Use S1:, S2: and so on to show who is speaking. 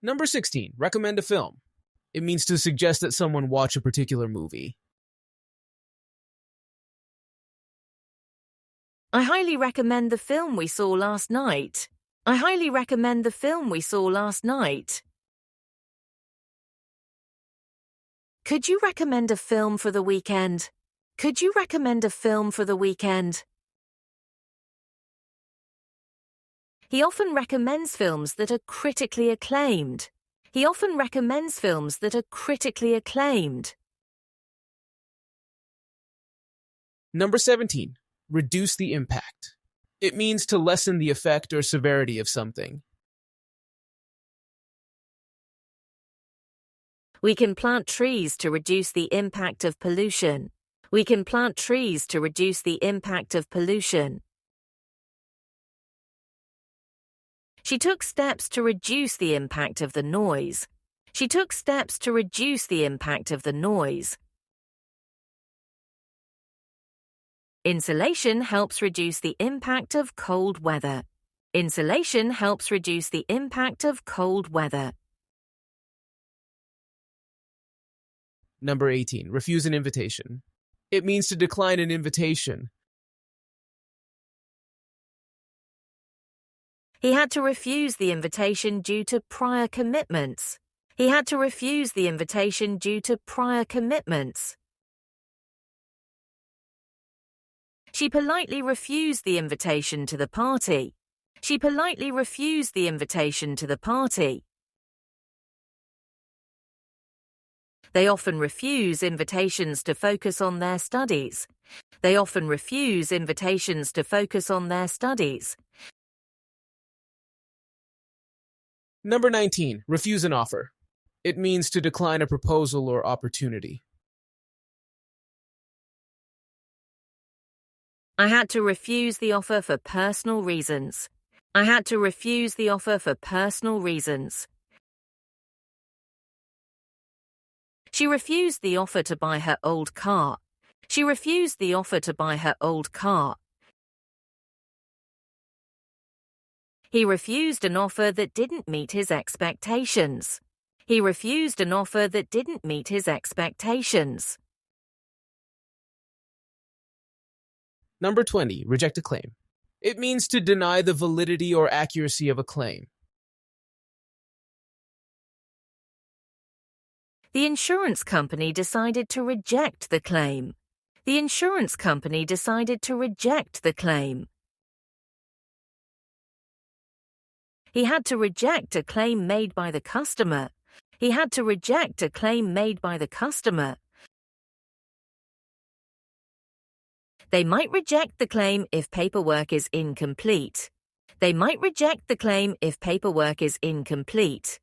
S1: Number 16. Recommend a film. It means to suggest that someone watch a particular movie.
S2: I highly recommend the film we saw last night. I highly recommend the film we saw last night. Could you recommend a film for the weekend? Could you recommend a film for the weekend? He often recommends films that are critically acclaimed. He often recommends films that are critically acclaimed.
S1: Number 17. Reduce the impact. It means to lessen the effect or severity of something.
S2: We can plant trees to reduce the impact of pollution. We can plant trees to reduce the impact of pollution. She took steps to reduce the impact of the noise. She took steps to reduce the impact of the noise. Insulation helps reduce the impact of cold weather. Insulation helps reduce the impact of cold weather.
S1: Number 18. Refuse an invitation. It means to decline an invitation.
S2: He had to refuse the invitation due to prior commitments. He had to refuse the invitation due to prior commitments. She politely refused the invitation to the party. She politely refused the invitation to the party. They often refuse invitations to focus on their studies. They often refuse invitations to focus on their studies.
S1: Number 19. Refuse an offer. It means to decline a proposal or opportunity.
S2: I had to refuse the offer for personal reasons. I had to refuse the offer for personal reasons. She refused the offer to buy her old car. She refused the offer to buy her old car. He refused an offer that didn't meet his expectations. He refused an offer that didn't meet his expectations.
S1: Number 20. Reject a claim. It means to deny the validity or accuracy of a claim.
S2: The insurance company decided to reject the claim. The insurance company decided to reject the claim. He had to reject a claim made by the customer. He had to reject a claim made by the customer. They might reject the claim if paperwork is incomplete. They might reject the claim if paperwork is incomplete.